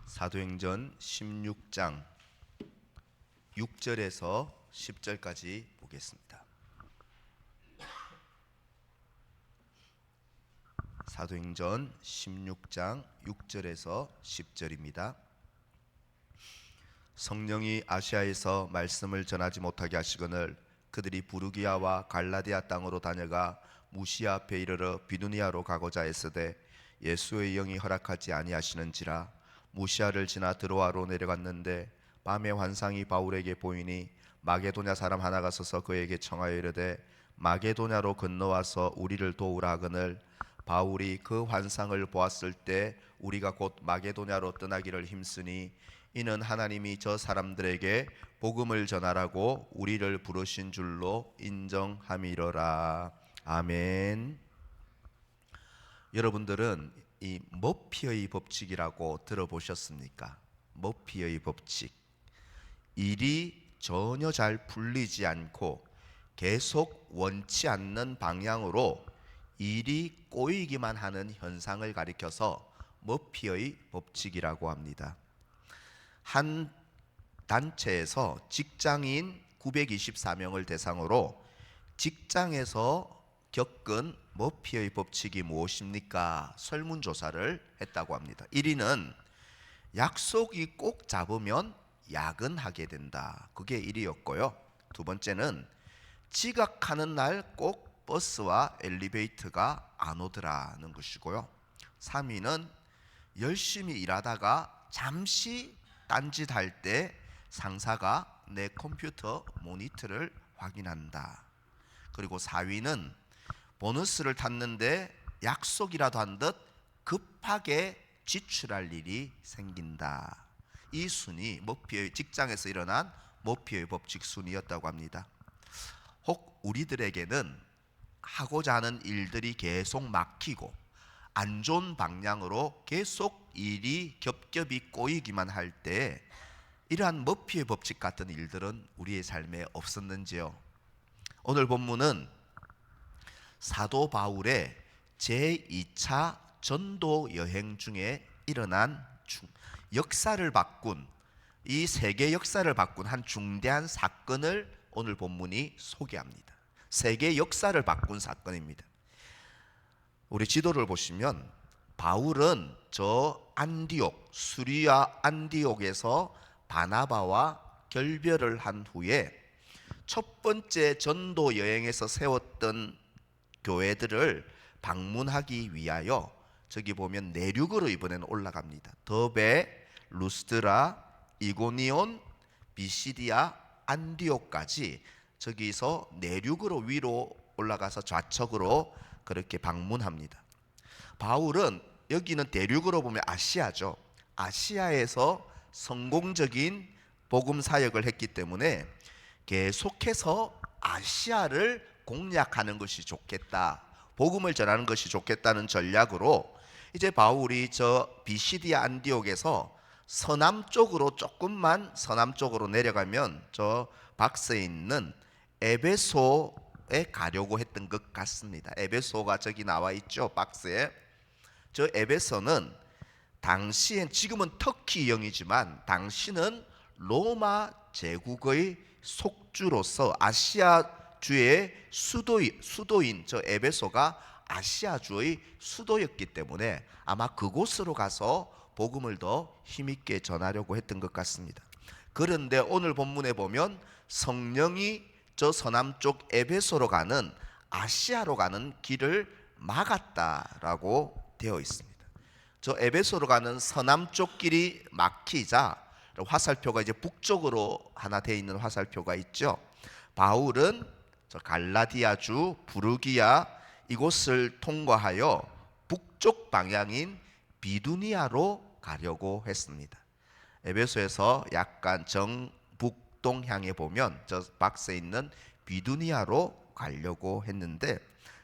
사도행전 16장 6절에서 10절까지 보겠습니다. 사도행전 16장 6절에서 10절입니다. 성령이 아시아에서 말씀을 전하지 못하게 하시거늘 그들이 부르기아와 갈라디아 땅으로 다녀가 무시아 앞에 이르러 비두니아로 가고자 했으되 예수의 영이 허락하지 아니하시는지라. 무시아를 지나 드로아로 내려갔는데 밤에 환상이 바울에게 보이니 마게도냐 사람 하나가 서서 그에게 청하여 이르되 마게도냐로 건너와서 우리를 도우라 하거늘 바울이 그 환상을 보았을 때 우리가 곧 마게도냐로 떠나기를 힘쓰니 이는 하나님이 저 사람들에게 복음을 전하라고 우리를 부르신 줄로 인정함이로라. 아멘. 여러분들은 이 머피의 법칙이라고 들어보셨습니까? 머피의 법칙. 일이 전혀 잘 풀리지 않고 계속 원치 않는 방향으로 일이 꼬이기만 하는 현상을 가리켜서 머피의 법칙이라고 합니다. 한 단체에서 직장인 924명을 대상으로 직장에서 겪은 머피의 법칙이 무엇입니까? 설문조사를 했다고 합니다. 1위는 약속이 꼭 잡으면 야근하게 된다. 그게 1위였고요. 두 번째는 지각하는 날 꼭 버스와 엘리베이터가 안 오더라는 것이고요. 3위는 열심히 일하다가 잠시 딴짓할 때 상사가 내 컴퓨터 모니터를 확인한다. 그리고 4위는 보너스를 탔는데 약속이라도 한 듯 급하게 지출할 일이 생긴다. 이 순위, 머피의 직장에서 일어난 머피의 법칙 순위였다고 합니다. 혹 우리들에게는 하고자 하는 일들이 계속 막히고 안 좋은 방향으로 계속 일이 겹겹이 꼬이기만 할 때 이러한 머피의 법칙 같은 일들은 우리의 삶에 없었는지요? 오늘 본문은 사도 바울의 제2차 전도 여행 중에 일어난 역사를 바꾼, 이 세계 역사를 바꾼 한 중대한 사건을 오늘 본문이 소개합니다. 세계 역사를 바꾼 사건입니다. 우리 지도를 보시면 바울은 저 안디옥, 수리아 안디옥에서 바나바와 결별을 한 후에 첫 번째 전도 여행에서 세웠던 교회들을 방문하기 위하여 저기 보면 내륙으로 이번에는 올라갑니다. 더베, 루스드라, 이고니온, 비시디아, 안디옥까지 저기서 내륙으로 위로 올라가서 좌측으로 그렇게 방문합니다. 바울은 여기는 대륙으로 보면 아시아죠. 아시아에서 성공적인 복음 사역을 했기 때문에 계속해서 아시아를 공략하는 것이 좋겠다, 복음을 전하는 것이 좋겠다는 전략으로 이제 바울이 저 비시디아 안디옥에서 서남쪽으로 조금만 서남쪽으로 내려가면 저 박스에 있는 에베소에 가려고 했던 것 같습니다. 에베소가 저기 나와 있죠, 박스에. 저 에베소는 당시엔, 지금은 터키령이지만 당시는 로마 제국의 속주로서 아시아주의 수도인 저 에베소가 아시아주의 수도였기 때문에 아마 그곳으로 가서 복음을 더 힘있게 전하려고 했던 것 같습니다. 그런데 오늘 본문에 보면 성령이 저 서남쪽 에베소로 가는, 아시아로 가는 길을 막았다라고 되어 있습니다. 저 에베소로 가는 서남쪽 길이 막히자 화살표가 이제 북쪽으로 하나 되어 있는 화살표가 있죠. 바울은 저 갈라디아주 부르기아 이곳을 통과하여 북쪽 방향인 비두니아로 가려고 했습니다. 에베소에서 약간 정북동 향해 보면 저 박스에 있는 비두니아로 가려고 했는데,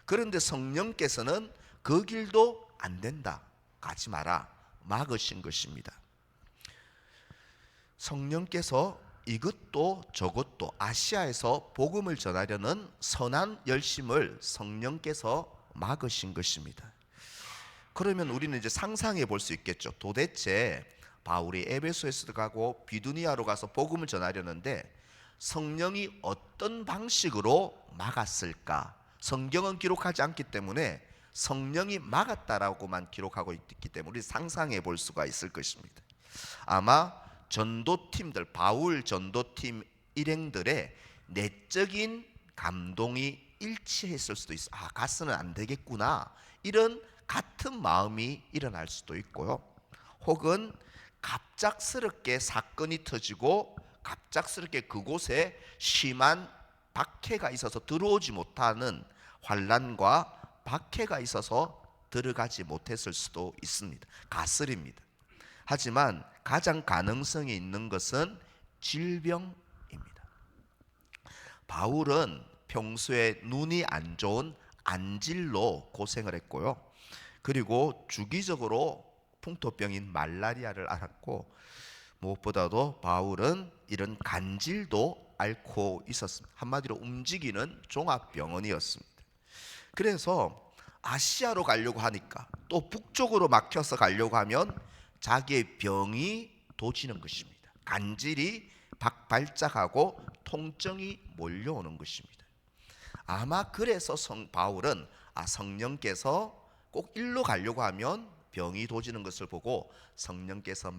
그런데 성령께서는 그 길도 안 된다, 가지 마라, 막으신 것입니다. 성령께서 이것도 저것도 아시아에서 복음을 전하려는 선한 열심을 성령께서 막으신 것입니다. 그러면 우리는 이제 상상해 볼 수 있겠죠. 도대체 바울이 에베소에서 가고 비두니아로 가서 복음을 전하려는데 성령이 어떤 방식으로 막았을까? 성경은 기록하지 않기 때문에 성령이 막았다라고만 기록하고 있기 때문에 우리 상상해 볼 수가 있을 것입니다. 아마 전도팀들, 바울 전도팀 일행들의 내적인 감동이 일치했을 수도 있어. 가서는 안 되겠구나, 이런 같은 마음이 일어날 수도 있고요. 혹은 갑작스럽게 사건이 터지고 갑작스럽게 그곳에 심한 박해가 있어서 들어오지 못하는 환난과 박해가 있어서 들어가지 못했을 수도 있습니다. 가설입니다. 하지만 가장 가능성이 있는 것은 질병입니다. 바울은 평소에 눈이 안 좋은 안질로 고생을 했고요. 그리고 주기적으로 풍토병인 말라리아를 앓았고, 무엇보다도 바울은 이런 간질도 앓고 있었습니다. 한마디로 움직이는 종합병원이었습니다. 그래서 아시아로 가려고 하니까, 또 북쪽으로 막혀서 가려고 하면 자기의 병이 도지는 것입니다. 간질이 발작하고 통증이 몰려오는 것입니다. 아마 그래서 바울은 성령께서 꼭 일로 가려고 하면 병이 도지는 것을 보고 성령께서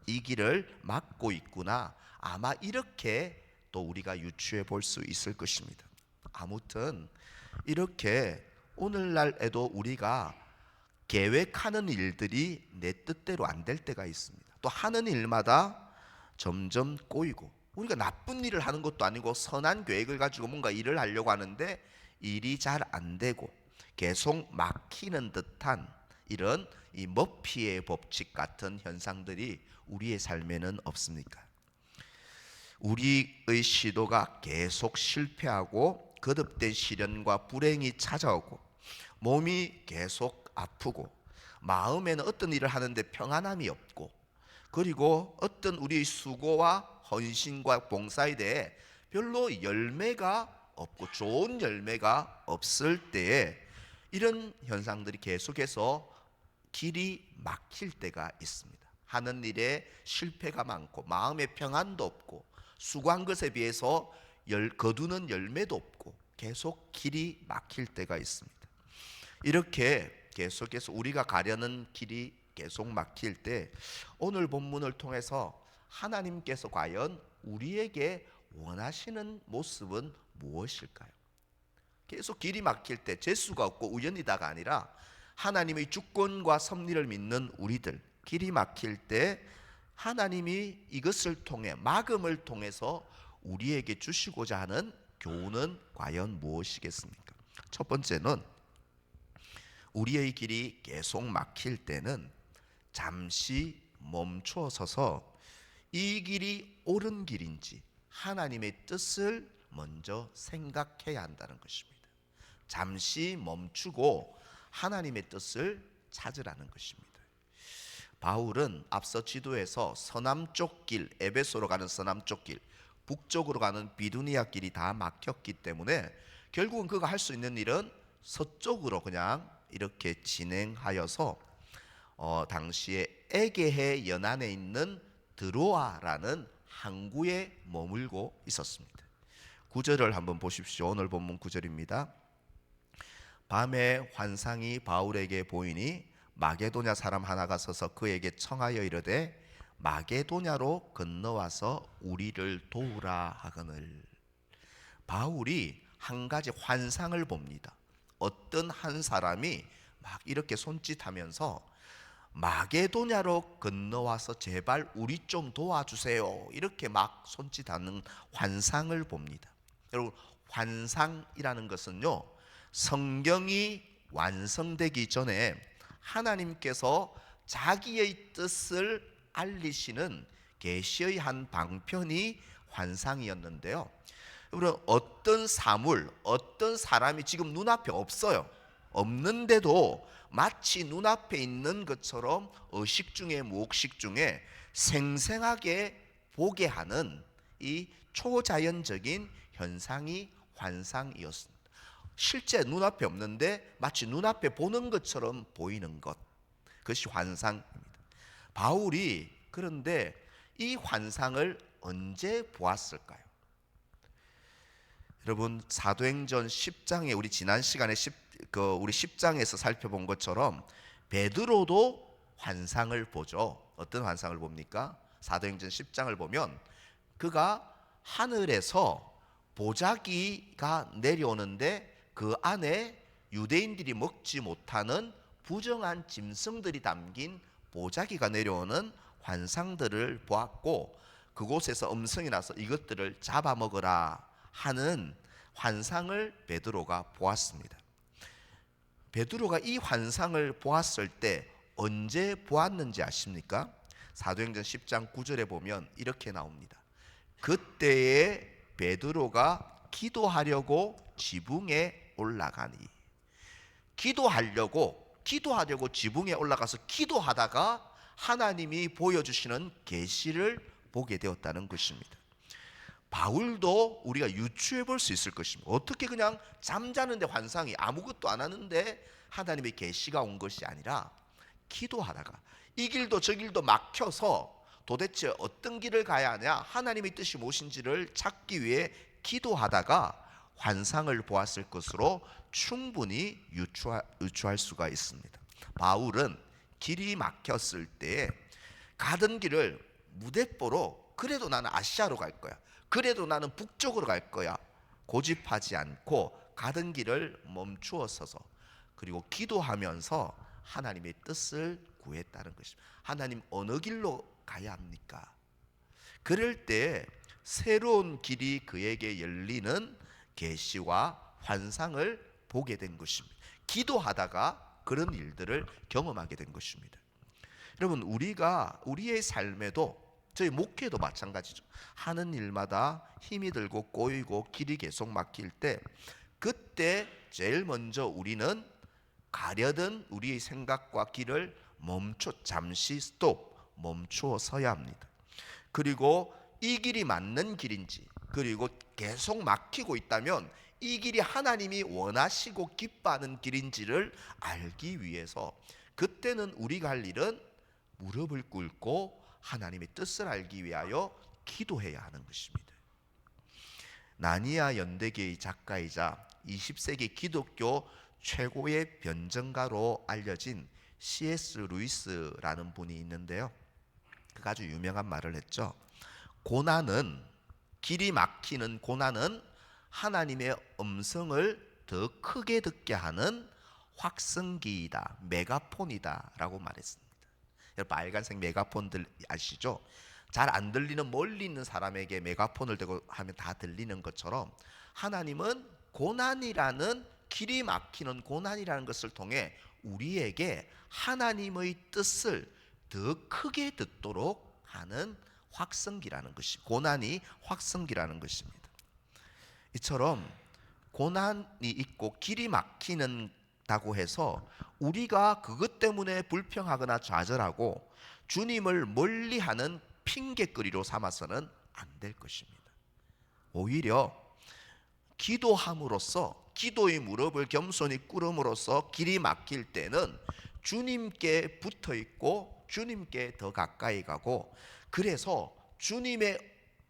이 길을 막고 있구나, 아마 이렇게 또 우리가 유추해 볼 수 있을 것입니다. 아무튼 이렇게 오늘날에도 우리가 계획하는 일들이 내 뜻대로 안 될 때가 있습니다. 또 하는 일마다 점점 꼬이고, 우리가 나쁜 일을 하는 것도 아니고 선한 계획을 가지고 뭔가 일을 하려고 하는데 일이 잘 안 되고 계속 막히는 듯한 이런 이 머피의 법칙 같은 현상들이 우리의 삶에는 없습니까? 우리의 시도가 계속 실패하고 거듭된 시련과 불행이 찾아오고 몸이 계속 아프고 마음에는 어떤 일을 하는데 평안함이 없고, 그리고 어떤 우리의 수고와 헌신과 봉사에 대해 별로 열매가 없고 좋은 열매가 없을 때에 이런 현상들이 계속해서 길이 막힐 때가 있습니다. 하는 일에 실패가 많고 마음의 평안도 없고 수고한 것에 비해서 거두는 열매도 없고 계속 길이 막힐 때가 있습니다. 이렇게 계속해서 우리가 가려는 길이 계속 막힐 때 오늘 본문을 통해서 하나님께서 과연 우리에게 원하시는 모습은 무엇일까요? 계속 길이 막힐 때 재수가 없고 우연이다가 아니라 하나님의 주권과 섭리를 믿는 우리들, 길이 막힐 때 하나님이 이것을 통해 막음을 통해서 우리에게 주시고자 하는 교훈은 과연 무엇이겠습니까? 첫 번째는 우리의 길이 계속 막힐 때는 잠시 멈추어 서서 이 길이 옳은 길인지 하나님의 뜻을 먼저 생각해야 한다는 것입니다. 잠시 멈추고 하나님의 뜻을 찾으라는 것입니다. 바울은 앞서 지도에서 서남쪽 길, 에베소로 가는 서남쪽 길, 북쪽으로 가는 비두니아 길이 다 막혔기 때문에 결국은 그가 할 수 있는 일은 서쪽으로 그냥 이렇게 진행하여서 당시에 에게해 연안에 있는 드로아라는 항구에 머물고 있었습니다. 9절을 한번 보십시오. 오늘 본문 9절입니다. 밤에 환상이 바울에게 보이니 마게도냐 사람 하나가 서서 그에게 청하여 이르되 마게도냐로 건너와서 우리를 도우라 하거늘. 바울이 한 가지 환상을 봅니다. 어떤 한 사람이 막 이렇게 손짓하면서 마게도냐로 건너와서 제발 우리 좀 도와주세요, 이렇게 막 손짓하는 환상을 봅니다. 여러분, 환상이라는 것은요, 성경이 완성되기 전에 하나님께서 자기의 뜻을 알리시는 계시의 한 방편이 환상이었는데요. 여러분, 어떤 사물, 어떤 사람이 지금 눈앞에 없어요. 없는데도 마치 눈앞에 있는 것처럼 의식 중에 무의식 중에 생생하게 보게 하는 이 초자연적인 현상이 환상이었습니다. 실제 눈앞에 없는데 마치 눈앞에 보는 것처럼 보이는 것, 그것이 환상입니다. 바울이 그런데 이 환상을 언제 보았을까요? 여러분, 사도행전 10장에 우리 지난 시간에 우리 10장에서 살펴본 것처럼 베드로도 환상을 보죠. 어떤 환상을 봅니까? 사도행전 10장을 보면 그가 하늘에서 보자기가 내려오는데 그 안에 유대인들이 먹지 못하는 부정한 짐승들이 담긴 보자기가 내려오는 환상들을 보았고, 그곳에서 음성이 나서 이것들을 잡아먹으라 하는 환상을 베드로가 보았습니다. 베드로가 이 환상을 보았을 때 언제 보았는지 아십니까? 사도행전 10장 9절에 보면 이렇게 나옵니다. 그때에 베드로가 기도하려고 지붕에 올라가니. 기도하려고 지붕에 올라가서 기도하다가 하나님이 보여주시는 계시를 보게 되었다는 것입니다. 바울도 우리가 유추해 볼 수 있을 것입니다. 어떻게 그냥 잠자는데 환상이, 아무것도 안 하는데 하나님의 계시가 온 것이 아니라 기도하다가 이 길도 저 길도 막혀서 도대체 어떤 길을 가야 하냐, 하나님의 뜻이 무엇인지를 찾기 위해 기도하다가 환상을 보았을 것으로 충분히 유추할 수가 있습니다. 바울은 길이 막혔을 때 가던 길을 무대뽀로 그래도 나는 아시아로 갈 거야, 그래도 나는 북쪽으로 갈 거야 고집하지 않고 가던 길을 멈추어 서서 그리고 기도하면서 하나님의 뜻을 구했다는 것입니다. 하나님, 어느 길로 가야 합니까? 그럴 때 새로운 길이 그에게 열리는 계시와 환상을 보게 된 것입니다. 기도하다가 그런 일들을 경험하게 된 것입니다. 여러분, 우리가 우리의 삶에도, 저희 목회도 마찬가지죠. 하는 일마다 힘이 들고 꼬이고 길이 계속 막힐 때, 그때 제일 먼저 우리는 가려던 우리의 생각과 길을 잠시 멈추어 서야 합니다. 그리고 이 길이 맞는 길인지, 그리고 계속 막히고 있다면 이 길이 하나님이 원하시고 기뻐하는 길인지를 알기 위해서 그때는 우리가 할 일은 무릎을 꿇고 하나님의 뜻을 알기 위하여 기도해야 하는 것입니다. 나니아 연대계의 작가이자 20세기 기독교 최고의 변증가로 알려진 C.S. 루이스라는 분이 있는데요, 그가 아주 유명한 말을 했죠. 길이 막히는 고난은 하나님의 음성을 더 크게 듣게 하는 확성기이다, 메가폰이다 라고 말했습니다. 여러분, 빨간색 메가폰들 아시죠? 잘 안 들리는 멀리 있는 사람에게 메가폰을 대고 하면 다 들리는 것처럼 하나님은 고난이라는, 길이 막히는 고난이라는 것을 통해 우리에게 하나님의 뜻을 더 크게 듣도록 하는 확성기라는 것이, 고난이 확성기라는 것입니다. 이처럼 고난이 있고 길이 막히는다고 해서 우리가 그것 때문에 불평하거나 좌절하고 주님을 멀리하는 핑계거리로 삼아서는 안 될 것입니다. 오히려 기도함으로써, 기도의 무릎을 겸손히 꿇음으로써 길이 막힐 때는 주님께 붙어 있고 주님께 더 가까이 가고, 그래서 주님의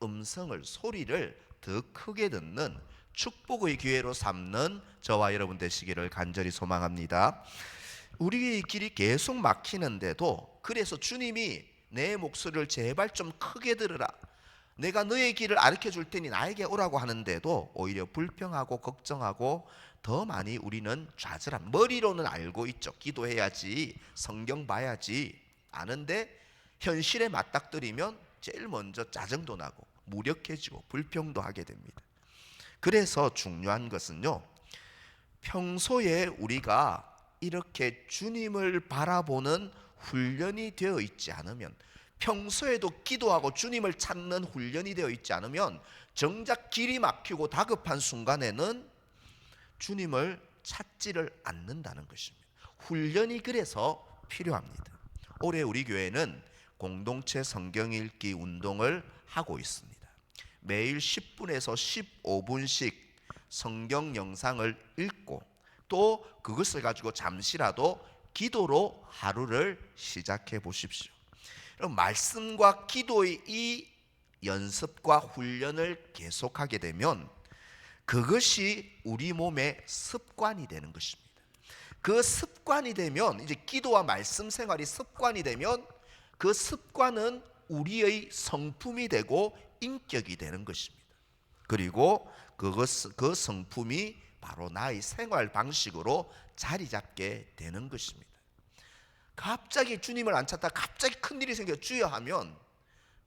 음성을, 소리를 더 크게 듣는 축복의 기회로 삼는 저와 여러분 되시기를 간절히 소망합니다. 우리의 길이 계속 막히는데도, 그래서 주님이 내 목소리를 제발 좀 크게 들으라, 내가 너의 길을 가르쳐 줄 테니 나에게 오라고 하는데도 오히려 불평하고 걱정하고 더 많이 우리는 좌절함. 머리로는 알고 있죠. 기도해야지, 성경 봐야지 아는데 현실에 맞닥뜨리면 제일 먼저 짜증도 나고 무력해지고 불평도 하게 됩니다. 그래서 중요한 것은요, 평소에 우리가 이렇게 주님을 바라보는 훈련이 되어 있지 않으면, 평소에도 기도하고 주님을 찾는 훈련이 되어 있지 않으면 정작 길이 막히고 다급한 순간에는 주님을 찾지를 않는다는 것입니다. 훈련이 그래서 필요합니다. 올해 우리 교회는 공동체 성경 읽기 운동을 하고 있습니다. 매일 10분에서 15분씩 성경 영상을 읽고 또 그것을 가지고 잠시라도 기도로 하루를 시작해 보십시오. 말씀과 기도의 이 연습과 훈련을 계속하게 되면 그것이 우리 몸의 습관이 되는 것입니다. 그 습관이 되면, 이제 기도와 말씀 생활이 습관이 되면 그 습관은 우리의 성품이 되고 인격이 되는 것입니다. 그리고 그 성품이 바로 나의 생활 방식으로 자리 잡게 되는 것입니다. 갑자기 주님을 안 찾다 갑자기 큰일이 생겨 주여 하면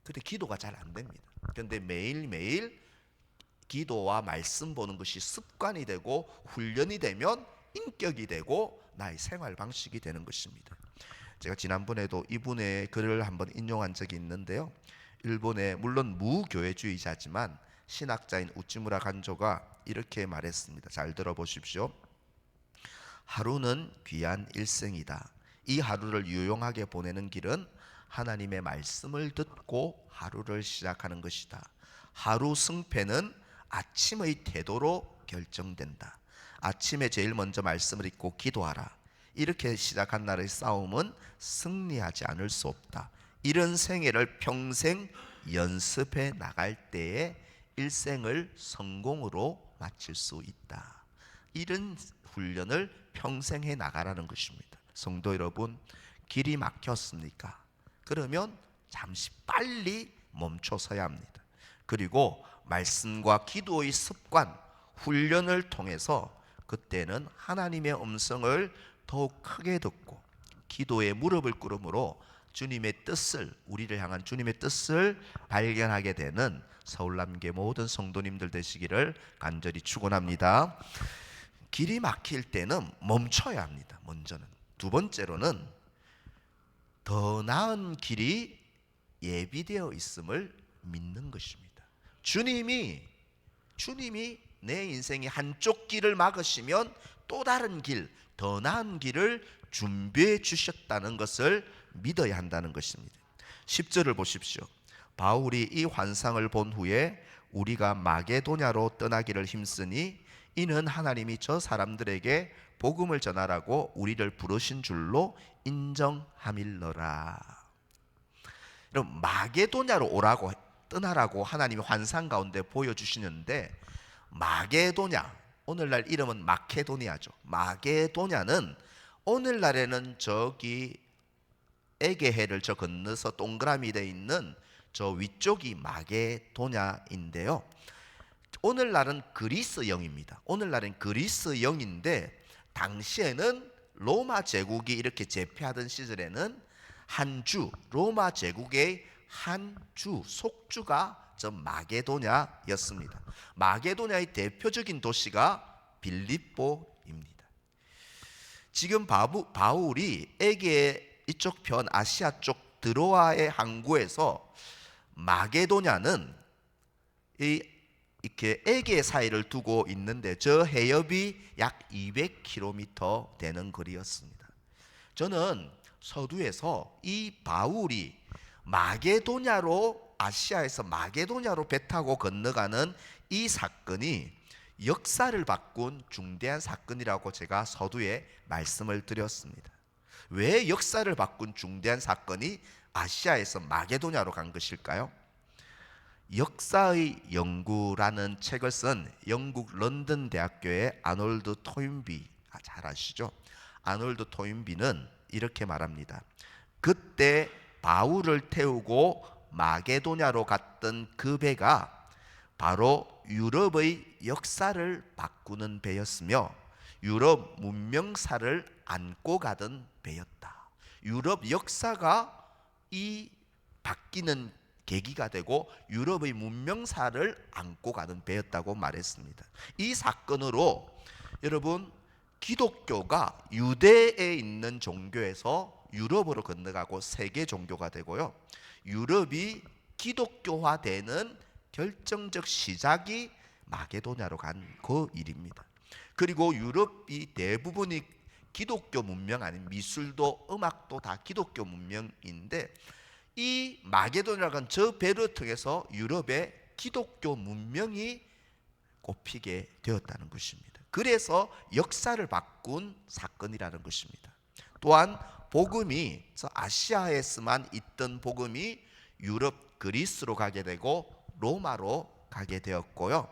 그때 기도가 잘 안 됩니다. 그런데 매일매일 기도와 말씀 보는 것이 습관이 되고 훈련이 되면 인격이 되고 나의 생활 방식이 되는 것입니다. 제가 지난번에도 이분의 글을 한번 인용한 적이 있는데요, 일본의 물론 무교회주의자지만 신학자인 우찌무라 간조가 이렇게 말했습니다. 잘 들어보십시오. 하루는 귀한 일생이다. 이 하루를 유용하게 보내는 길은 하나님의 말씀을 듣고 하루를 시작하는 것이다. 하루 승패는 아침의 태도로 결정된다. 아침에 제일 먼저 말씀을 읽고 기도하라. 이렇게 시작한 날의 싸움은 승리하지 않을 수 없다. 이런 생애를 평생 연습해 나갈 때에 일생을 성공으로 마칠 수 있다. 이런 훈련을 평생 해 나가라는 것입니다. 성도 여러분, 길이 막혔습니까? 그러면 잠시 빨리 멈춰서야 합니다. 그리고 말씀과 기도의 습관, 훈련을 통해서 그때는 하나님의 음성을 더욱 크게 듣고 기도에 무릎을 꿇음으로 주님의 뜻을, 우리를 향한 주님의 뜻을 발견하게 되는 서울남교회 모든 성도님들 되시기를 간절히 축원합니다. 길이 막힐 때는 멈춰야 합니다. 먼저는. 두 번째로는 더 나은 길이 예비되어 있음을 믿는 것입니다. 주님이 내 인생의 한쪽 길을 막으시면 또 다른 길, 더 나은 길을 준비해 주셨다는 것을 믿어야 한다는 것입니다. 10절을 보십시오. 바울이 이 환상을 본 후에 우리가 마게도냐로 떠나기를 힘쓰니 이는 하나님이 저 사람들에게 복음을 전하라고 우리를 부르신 줄로 인정함일러라. 여러분, 마게도냐로 오라고, 떠나라고 하나님이 환상 가운데 보여주시는데, 마게도냐, 오늘날 이름은 마케도니아죠. 마게도냐는 오늘날에는 저기 에게해를 저 건너서 동그라미 되어 있는 저 위쪽이 마게도냐인데요, 오늘날은 그리스영입니다. 오늘날은 그리스영인데 당시에는 로마 제국이 이렇게 제패하던 시절에는 한 주, 로마 제국의 한 주, 속주가 저 마게도냐였습니다. 마게도냐의 대표적인 도시가 빌립보입니다. 지금 바울이 에게 이쪽 편 아시아 쪽 드로아의 항구에서 마게도냐는 이렇게 에게 사이를 두고 있는데 저 해협이 약 200km 되는 거리였습니다. 저는 서두에서 이 바울이 마게도냐로, 아시아에서 마게도냐로 배 타고 건너가는 이 사건이 역사를 바꾼 중대한 사건이라고 제가 서두에 말씀을 드렸습니다. 왜 역사를 바꾼 중대한 사건이 아시아에서 마게도냐로 간 것일까요? 역사의 연구라는 책을 쓴 영국 런던 대학교의 아놀드 토인비, 잘 아시죠? 아놀드 토인비는 이렇게 말합니다. 그때 바울을 태우고 마게도냐로 갔던 그 배가 바로 유럽의 역사를 바꾸는 배였으며 유럽 문명사를 안고 가던 배였다. 유럽 역사가 이 바뀌는 계기가 되고 유럽의 문명사를 안고 가는 배였다고 말했습니다. 이 사건으로 여러분, 기독교가 유대에 있는 종교에서 유럽으로 건너가고 세계 종교가 되고요, 유럽이 기독교화되는 결정적 시작이 마게도냐로 간 그 일입니다. 그리고 유럽이 대부분이 기독교 문명 아닌, 미술도 음악도 다 기독교 문명인데 이 마게도냐라는 저 배를 통해서 유럽의 기독교 문명이 꼽히게 되었다는 것입니다. 그래서 역사를 바꾼 사건이라는 것입니다. 또한 복음이 아시아에서만 있던 복음이 유럽 그리스로 가게 되고 로마로 가게 되었고요.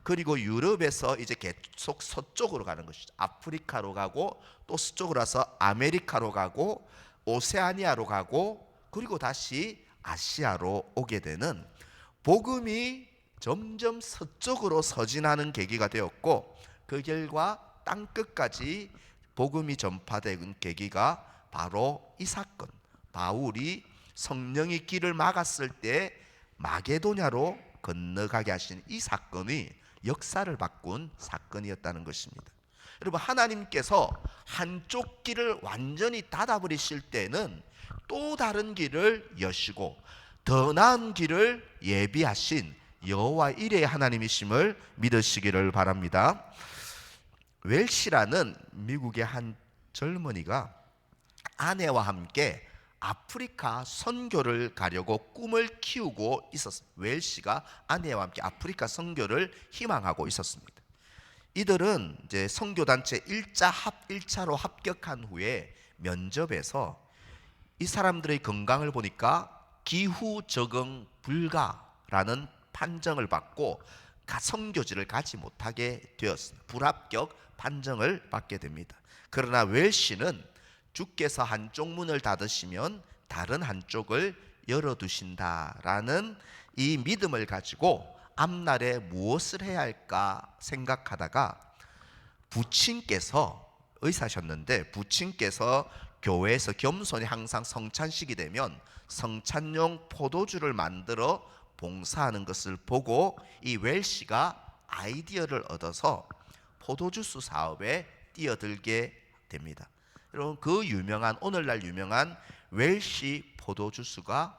그리고 유럽에서 이제 계속 서쪽으로 가는 것이죠. 아프리카로 가고 또 서쪽으로 와서 아메리카로 가고 오세아니아로 가고 그리고 다시 아시아로 오게 되는, 복음이 점점 서쪽으로 서진하는 계기가 되었고, 그 결과 땅끝까지 복음이 전파된 계기가 바로 이 사건, 바울이 성령이 길을 막았을 때 마게도냐로 건너가게 하신 이 사건이 역사를 바꾼 사건이었다는 것입니다. 여러분, 하나님께서 한쪽 길을 완전히 닫아버리실 때는 또 다른 길을 여시고 더 나은 길을 예비하신 여호와 일의 하나님이심을 믿으시기를 바랍니다. 웰시라는 미국의 한 젊은이가 아내와 함께 아프리카 선교를 가려고 꿈을 키우고 있었습니다. 웰시가 아내와 함께 아프리카 선교를 희망하고 있었습니다. 이들은 이제 선교단체 1차로 합격한 후에 면접에서 이 사람들의 건강을 보니까 기후 적응 불가라는 판정을 받고 선교지를 가지 못하게 되었습니다. 불합격 판정을 받게 됩니다. 그러나 웰시는 주께서 한쪽 문을 닫으시면 다른 한쪽을 열어두신다라는 이 믿음을 가지고 앞날에 무엇을 해야 할까 생각하다가 부친께서 의사셨는데, 부친께서 교회에서 겸손히 항상 성찬식이 되면 성찬용 포도주를 만들어 봉사하는 것을 보고 이 웰시가 아이디어를 얻어서 포도주스 사업에 뛰어들게 됩니다. 여러분, 그 유명한, 오늘날 유명한 웰시 포도주스가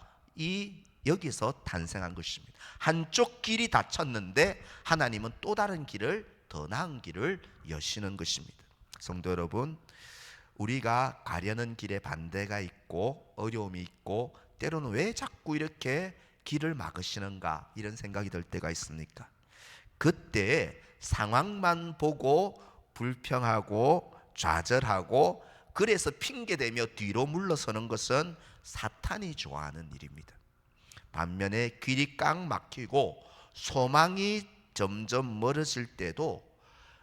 여기서 탄생한 것입니다. 한쪽 길이 닫혔는데 하나님은 또 다른 길을, 더 나은 길을 여시는 것입니다. 성도 여러분, 우리가 가려는 길에 반대가 있고 어려움이 있고 때로는 왜 자꾸 이렇게 길을 막으시는가 이런 생각이 들 때가 있습니까? 그때 상황만 보고 불평하고 좌절하고 그래서 핑계대며 뒤로 물러서는 것은 사탄이 좋아하는 일입니다. 반면에 길이 꽉 막히고 소망이 점점 멀어질 때도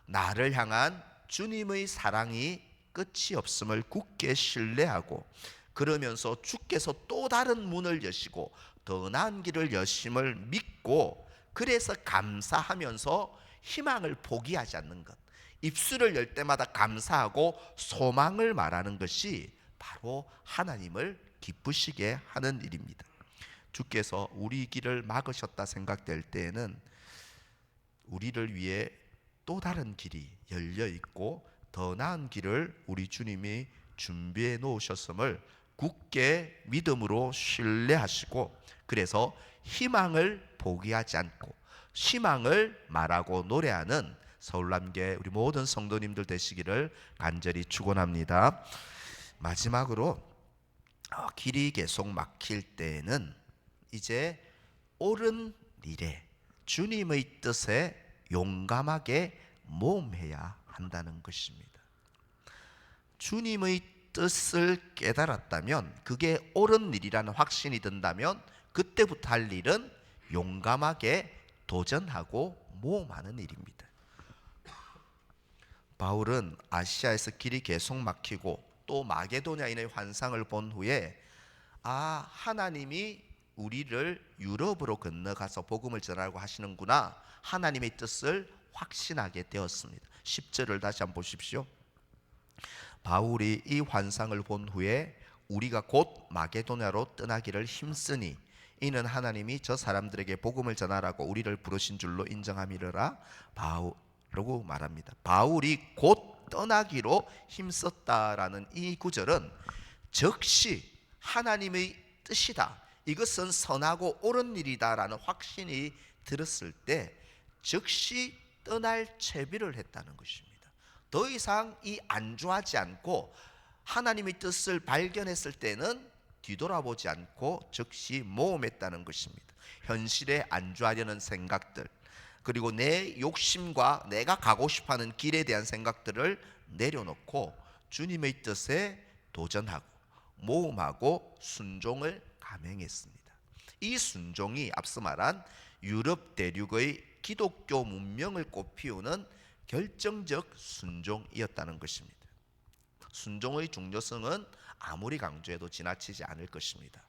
나를 향한 주님의 사랑이 끝이 없음을 굳게 신뢰하고, 그러면서 주께서 또 다른 문을 여시고 더 나은 길을 여심을 믿고, 그래서 감사하면서 희망을 포기하지 않는 것, 입술을 열 때마다 감사하고 소망을 말하는 것이 바로 하나님을 기쁘시게 하는 일입니다. 주께서 우리 길을 막으셨다 생각될 때에는 우리를 위해 또 다른 길이 열려 있고 더 나은 길을 우리 주님이 준비해 놓으셨음을 굳게 믿음으로 신뢰하시고, 그래서 희망을 포기하지 않고 희망을 말하고 노래하는 서울남교회 우리 모든 성도님들 되시기를 간절히 축원합니다. 마지막으로 길이 계속 막힐 때에는 이제 옳은 일에 주님의 뜻에 용감하게 모험해야 한다는 것입니다. 주님의 뜻을 깨달았다면, 그게 옳은 일이라는 확신이 든다면 그때부터 할 일은 용감하게 도전하고 모험하는 일입니다. 바울은 아시아에서 길이 계속 막히고 또 마게도냐인의 환상을 본 후에 하나님이 우리를 유럽으로 건너가서 복음을 전하라고 하시는구나, 하나님의 뜻을 확신하게 되었습니다. 10절을 다시 한번 보십시오. 바울이 이 환상을 본 후에 우리가 곧 마게도냐로 떠나기를 힘쓰니 이는 하나님이 저 사람들에게 복음을 전하라고 우리를 부르신 줄로 인정함이러라 라고 말합니다. 바울이 곧 떠나기로 힘썼다라는 이 구절은 즉시 하나님의 뜻이다, 이것은 선하고 옳은 일이다라는 확신이 들었을 때 즉시 떠날 채비를 했다는 것입니다. 더 이상 안주하지 않고 하나님의 뜻을 발견했을 때는 뒤돌아보지 않고 즉시 모험했다는 것입니다. 현실에 안주하려는 생각들, 그리고 내 욕심과 내가 가고 싶어하는 길에 대한 생각들을 내려놓고 주님의 뜻에 도전하고 모험하고 순종을 감행했습니다. 이 순종이 앞서 말한 유럽 대륙의 기독교 문명을 꽃피우는 결정적 순종이었다는 것입니다. 순종의 중요성은 아무리 강조해도 지나치지 않을 것입니다.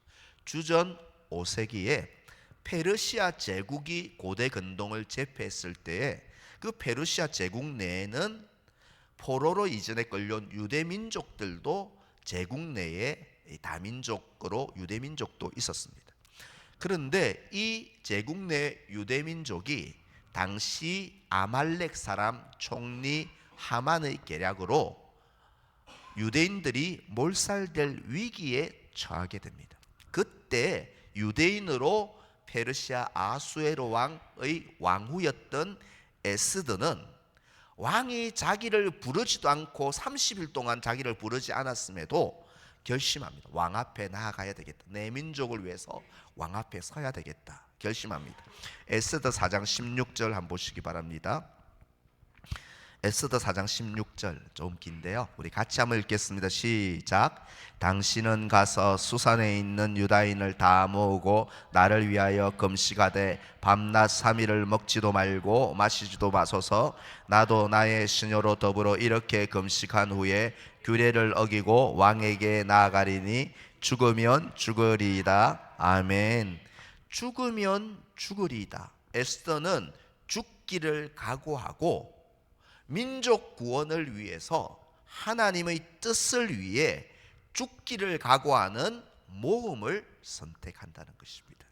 주전 5세기에 페르시아 제국이 고대 근동을 제패했을 때에 그 페르시아 제국 내에는 포로로 이전에 끌려온 유대 민족들도 제국 내에 다민족으로 유대 민족도 있었습니다. 그런데 이 제국 내 유대 민족이 당시 아말렉 사람 총리 하만의 계략으로 유대인들이 몰살될 위기에 처하게 됩니다. 그때 유대인으로 페르시아 아수에로 왕의 왕후였던 에스더는 왕이 자기를 부르지도 않고 30일 동안 자기를 부르지 않았음에도 결심합니다. 왕 앞에 나아가야 되겠다. 내 민족을 위해서 왕 앞에 서야 되겠다. 결심합니다. 에스더 4장 16절 한번 보시기 바랍니다. 에스더 4장 16절 좀 긴데요. 우리 같이 한번 읽겠습니다. 시작. 당신은 가서 수산에 있는 유다인을 다 모으고 나를 위하여 금식하되 밤낮 3일을 먹지도 말고 마시지도 마소서. 나도 나의 시녀로 더불어 이렇게 금식한 후에 규례를 어기고 왕에게 나아가리니 죽으면 죽으리이다. 아멘. 죽으면 죽으리이다. 에스더는 죽기를 각오하고 민족 구원을 위해서 하나님의 뜻을 위해 죽기를 각오하는 모험을 선택한다는 것입니다.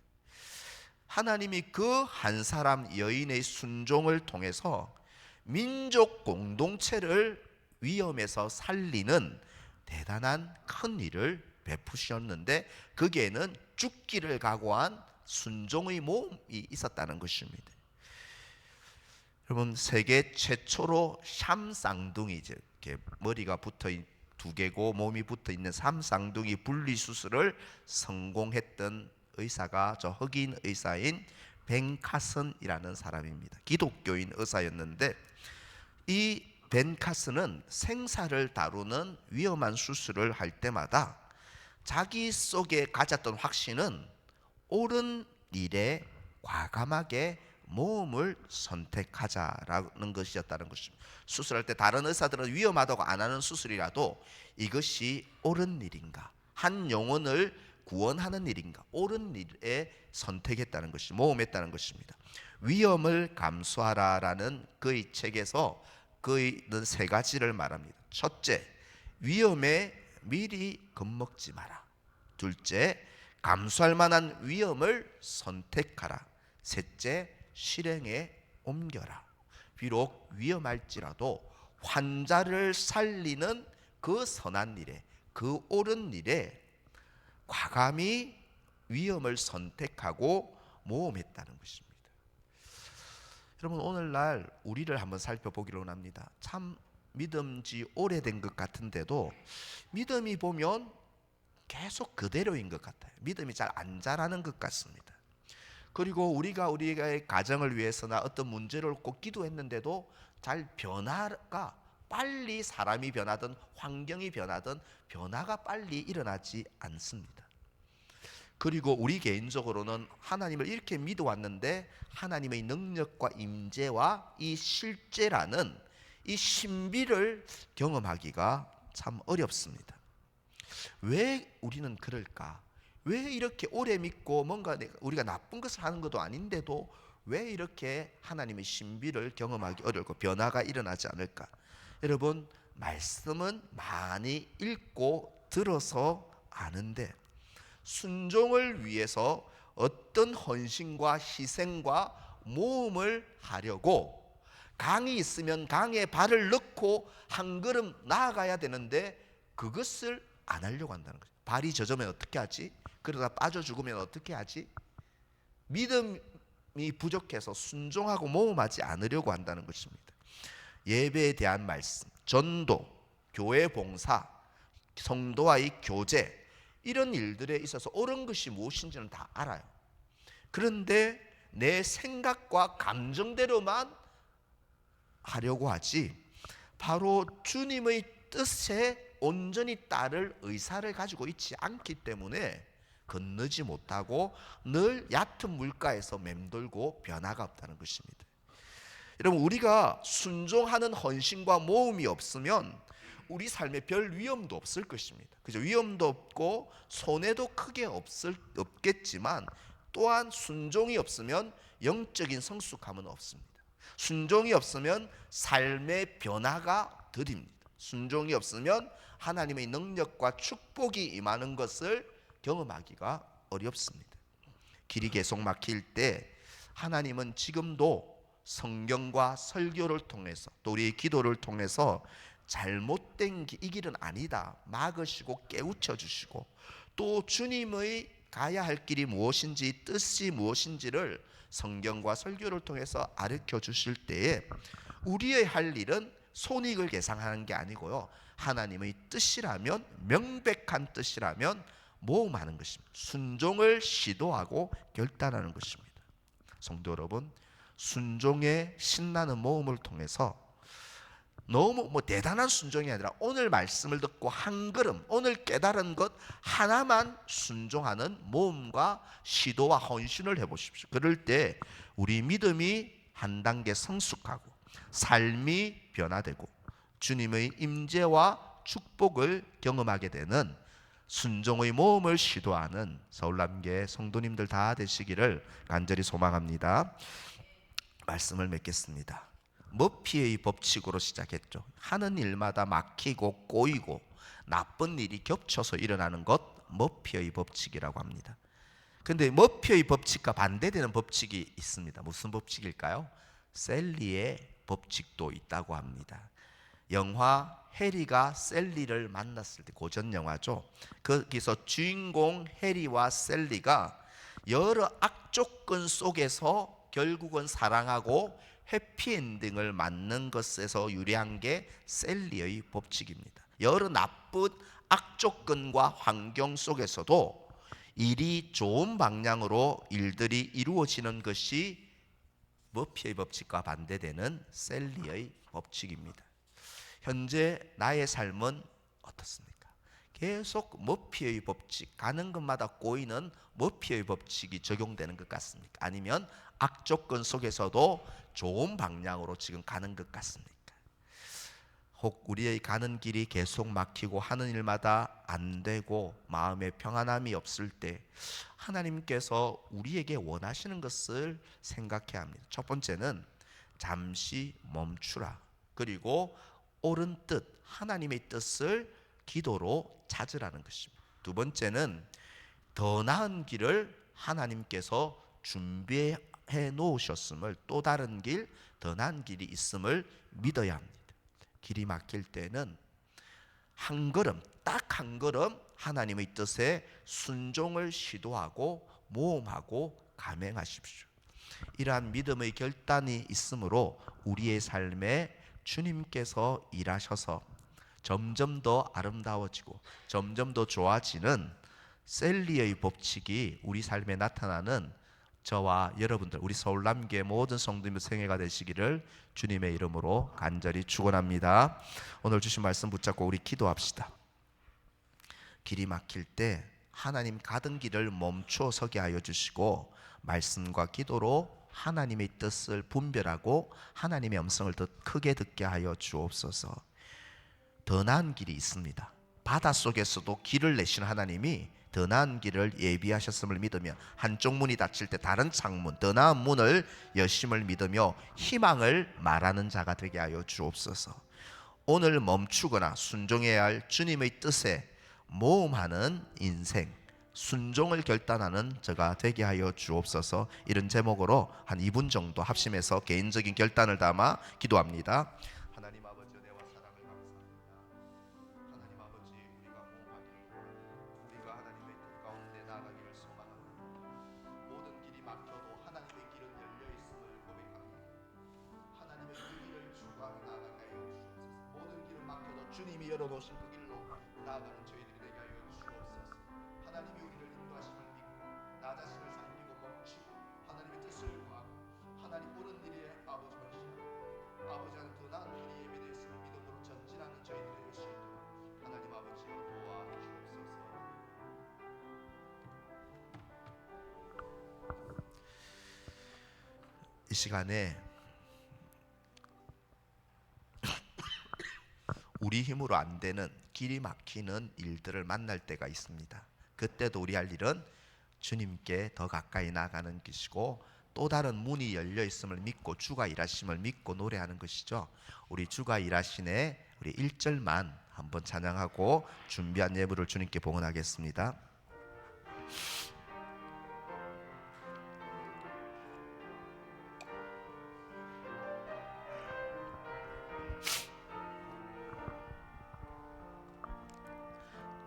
하나님이 그 한 사람 여인의 순종을 통해서 민족 공동체를 위험에서 살리는 대단한 큰 일을 베푸셨는데 그게는 죽기를 각오한 순종의 모험이 있었다는 것입니다. 여러분, 세계 최초로 샴쌍둥이, 이렇게 머리가 붙어 두 개고 몸이 붙어 있는 샴쌍둥이 분리 수술을 성공했던 의사가 저 흑인 의사인 벤 카슨이라는 사람입니다. 기독교인 의사였는데 이 벤 카슨은 생사를 다루는 위험한 수술을 할 때마다 자기 속에 가졌던 확신은 옳은 일에 과감하게 모험을 선택하자라는 것이었다는 것입니다. 수술할 때 다른 의사들은 위험하다고 안 하는 수술이라도 이것이 옳은 일인가, 한 영혼을 구원하는 일인가, 옳은 일에 선택했다는 것이 모험했다는 것입니다. 위험을 감수하라라는 그의 책에서 그는 세 가지를 말합니다. 첫째, 위험에 미리 겁먹지 마라. 둘째, 감수할 만한 위험을 선택하라. 셋째, 실행에 옮겨라. 비록 위험할지라도 환자를 살리는 그 선한 일에, 그 옳은 일에 과감히 위험을 선택하고 모험했다는 것입니다. 여러분, 오늘날 우리를 한번 살펴보기로 합니다. 참 믿음지 오래된 것 같은데도 믿음이 보면 계속 그대로인 것 같아요. 믿음이 잘 안 자라는 것 같습니다. 그리고 우리가 우리의 가정을 위해서나 어떤 문제를 꼭 기도했는데도 잘 변화가 빨리, 사람이 변하든 환경이 변하든 변화가 빨리 일어나지 않습니다. 그리고 우리 개인적으로는 하나님을 이렇게 믿어왔는데 하나님의 능력과 임재와 이 실제라는 이 신비를 경험하기가 참 어렵습니다. 왜 우리는 그럴까? 왜 이렇게 오래 믿고 뭔가 우리가 나쁜 것을 하는 것도 아닌데도 왜 이렇게 하나님의 신비를 경험하기 어렵고 변화가 일어나지 않을까? 여러분, 말씀은 많이 읽고 들어서 아는데 순종을 위해서 어떤 헌신과 희생과 모험을 하려고 강이 있으면 강에 발을 넣고 한 걸음 나아가야 되는데 그것을 안 하려고 한다는 거죠. 발이 젖으면 어떻게 하지? 그러다 빠져 죽으면 어떻게 하지? 믿음이 부족해서 순종하고 모험하지 않으려고 한다는 것입니다. 예배에 대한 말씀, 전도, 교회 봉사, 성도와의 교제, 이런 일들에 있어서 옳은 것이 무엇인지는 다 알아요. 그런데 내 생각과 감정대로만 하려고 하지 바로 주님의 뜻에 온전히 따를 의사를 가지고 있지 않기 때문에 건너지 못하고 늘 얕은 물가에서 맴돌고 변화가 없다는 것입니다. 여러분, 우리가 순종하는 헌신과 모험이 없으면 우리 삶에 별 위험도 없을 것입니다. 그죠? 위험도 없고 손해도 크게 없겠지만 또한 순종이 없으면 영적인 성숙함은 없습니다. 순종이 없으면 삶의 변화가 더딥니다. 순종이 없으면 하나님의 능력과 축복이 임하는 것을 경험하기가 어렵습니다. 길이 계속 막힐 때 하나님은 지금도 성경과 설교를 통해서 또 우리의 기도를 통해서 잘못된 이 길은 아니다 막으시고 깨우쳐 주시고 또 주님의 가야 할 길이 무엇인지 뜻이 무엇인지를 성경과 설교를 통해서 가르쳐 주실 때에 우리의 할 일은 손익을 계산하는 게 아니고요, 하나님의 뜻이라면, 명백한 뜻이라면 모험하는 것입니다. 순종을 시도하고 결단하는 것입니다. 성도 여러분, 순종의 신나는 모험을 통해서 너무 대단한 순종이 아니라 오늘 말씀을 듣고 한 걸음, 오늘 깨달은 것 하나만 순종하는 모험과 시도와 헌신을 해보십시오. 그럴 때 우리 믿음이 한 단계 성숙하고 삶이 변화되고 주님의 임재와 축복을 경험하게 되는 순종의 모험을 시도하는 서울남교회 성도님들 다 되시기를 간절히 소망합니다. 말씀을 맺겠습니다. 머피의 법칙으로 시작했죠. 하는 일마다 막히고 꼬이고 나쁜 일이 겹쳐서 일어나는 것, 머피의 법칙이라고 합니다. 그런데 머피의 법칙과 반대되는 법칙이 있습니다. 무슨 법칙일까요? 셀리의 법칙도 있다고 합니다. 영화 해리가 셀리를 만났을 때, 고전 영화죠. 거기서 주인공 해리와 셀리가 여러 악조건 속에서 결국은 사랑하고 해피엔딩을 맞는 것에서 유래한 게 셀리의 법칙입니다. 여러 나쁜 악조건과 환경 속에서도 일이 좋은 방향으로 일들이 이루어지는 것이 머피의 법칙과 반대되는 셀리의 법칙입니다. 현재 나의 삶은 어떻습니까? 계속 머피의 법칙, 가는 것마다 꼬이는 머피의 법칙이 적용되는 것 같습니까? 아니면 악조건 속에서도 좋은 방향으로 지금 가는 것 같습니까? 혹 우리의 가는 길이 계속 막히고 하는 일마다 안 되고 마음에 평안함이 없을 때 하나님께서 우리에게 원하시는 것을 생각해야 합니다. 첫 번째는 잠시 멈추라. 그리고 옳은 뜻, 하나님의 뜻을 기도로 찾으라는 것입니다. 두 번째는 더 나은 길을 하나님께서 준비해 놓으셨음을, 또 다른 길, 더 나은 길이 있음을 믿어야 합니다. 길이 막힐 때는 한 걸음, 딱 한 걸음 하나님의 뜻에 순종을 시도하고 모험하고 감행하십시오. 이러한 믿음의 결단이 있으므로 우리의 삶에 주님께서 일하셔서 점점 더 아름다워지고 점점 더 좋아지는 셀리의 법칙이 우리 삶에 나타나는 저와 여러분들, 우리 서울남교회 모든 성도님의 생애가 되시기를 주님의 이름으로 간절히 축원합니다. 오늘 주신 말씀 붙잡고 우리 기도합시다. 길이 막힐 때 하나님 가던 길을 멈추어 서게 하여 주시고 말씀과 기도로 하나님의 뜻을 분별하고 하나님의 음성을 더 크게 듣게 하여 주옵소서. 더 나은 길이 있습니다. 바닷속에서도 길을 내신 하나님이 더 나은 길을 예비하셨음을 믿으며 한쪽 문이 닫힐 때 다른 창문, 더 나은 문을 여심을 믿으며 희망을 말하는 자가 되게 하여 주옵소서. 오늘 멈추거나 순종해야 할 주님의 뜻에 모험하는 인생, 순종을 결단하는 저가 되게 하여 주옵소서. 이런 제목으로 한 2분 정도 합심해서 개인적인 결단을 담아 기도합니다. 하나님 아버지, 은혜와 사랑을 감사합니다. 하나님 아버지, 우리가 모험하기를, 우리가 하나님의 뜻 가운데 나아가기를 소망합니다. 모든 길이 막혀도 하나님의 길은 열려 있음을 고백합니다. 하나님의 그 길을 추구하며 나아가게 하여 주옵소서. 모든 길은 막혀도 주님이 열어놓으신 그 길로 나아가는 저희들이 되게 하여 주옵소서. 하나님이 우리를 인도하심을 믿고 나 자신을 살피고 멈추고 하나님의 뜻을 구하고 하나님 옳은 일에 아버지 헌신하고 아버지 하나님 더 나은 길이 예비되어 있음을 믿음으로 전진하는 저희들이 될 수 있도록 하나님 이 시간에 우리 힘으로 안 되는 길이 막히는 일들을 만날 때가 있습니다. 그때도 우리 할 일은 주님께 더 가까이 나가는 것이고, 또 다른 문이 열려 있음을 믿고 주가 일하심을 믿고 노래하는 것이죠. 우리 주가 일하시네, 우리 1절만 한번 찬양하고 준비한 예물을 주님께 봉헌하겠습니다.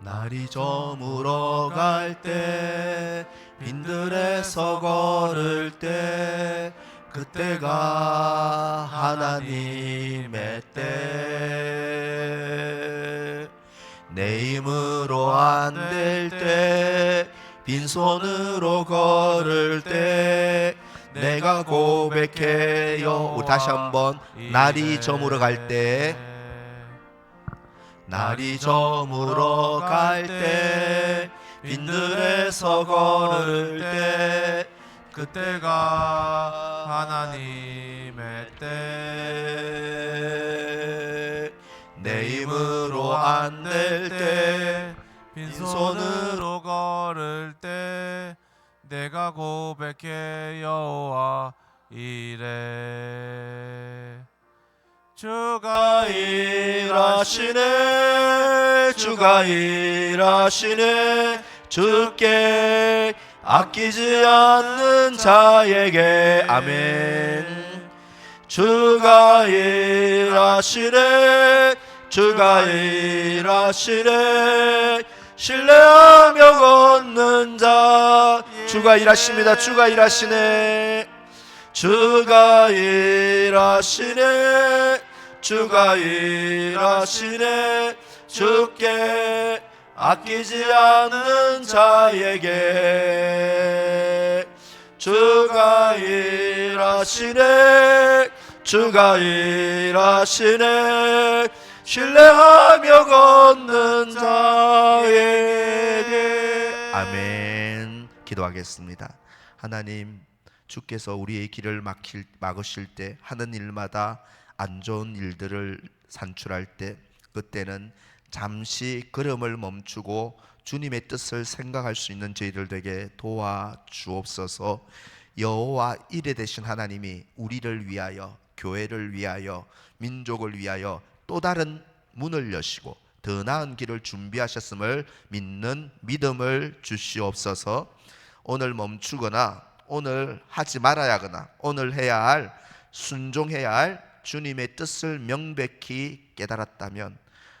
날이 저물어 갈 때, 빈들에서 걸을 때, 그때가 하나님의 때. 내 힘으로 안 될 때, 빈손으로 걸을 때, 내가 고백해요. 우리 다시 한번. 날이 저물어 갈 때, 날이 저물어 갈 때, 빈들에서 걸을 때, 그때가 하나님의 때. 내 힘으로 안 될 때, 빈손으로 걸을 때, 내가 고백해 여호와 이래. 주가 일하시네, 주가 일하시네, 주께 아끼지 않는 자에게. 아멘. 주가 일하시네, 주가 일하시네, 신뢰하며 걷는 자. 주가 일하십니다. 주가 일하시네, 주가 일하시네, 주가 일하시네, 주께 아끼지 않는 자에게. 주가 일하시네, 주가 일하시네, 신뢰하며 걷는 자에게. 아멘. 기도하겠습니다. 하나님, 주께서 우리의 길을 막으실 때, 하는 일마다 안 좋은 일들을 산출할 때, 그때는 잠시 걸음을 멈추고 주님의 뜻을 생각할 수 있는 저희들 되게 도와주옵소서. 여호와 이레 되신 하나님이 우리를 위하여, 교회를 위하여, 민족을 위하여 또 다른 문을 여시고 더 나은 길을 준비하셨음을 믿는 믿음을 주시옵소서. 오늘 멈추거나 오늘 하지 말아야 하거나 오늘 해야 할, 순종해야 할 주님의 뜻을 명백히 깨달았다면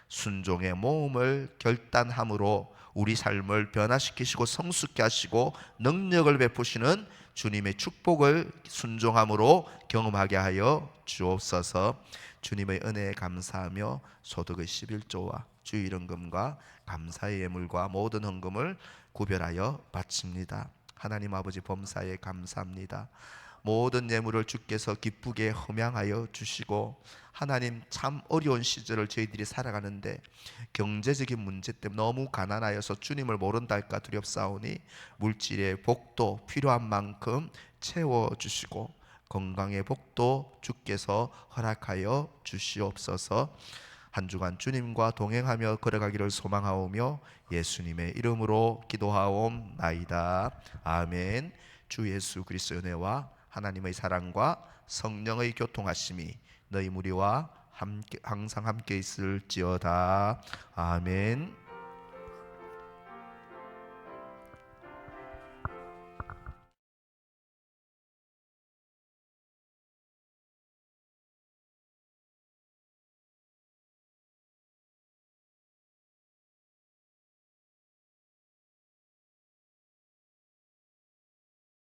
순종의 모험을 결단함으로 우리 삶을 변화시키시고 성숙케 하시고 능력을 베푸시는 주님의 축복을 순종함으로 경험하게 하여 주옵소서. 주님의 은혜에 감사하며 소득의 11조와 주일헌금과 감사의 예물과 모든 헌금을 구별하여 바칩니다. 하나님 아버지, 범사에 감사합니다. 모든 예물을 주께서 기쁘게 흠양하여 주시고, 하나님, 참 어려운 시절을 저희들이 살아가는데 경제적인 문제 때문에 너무 가난하여서 주님을 모른다 할까 두렵사오니 물질의 복도 필요한 만큼 채워주시고 건강의 복도 주께서 허락하여 주시옵소서. 한 주간 주님과 동행하며 걸어가기를 소망하오며 예수님의 이름으로 기도하옵나이다. 아멘. 주 예수 그리스도의 은혜와 하나님의 사랑과 성령의 교통하심이 너희 무리와 함께, 항상 함께 있을지어다. 아멘.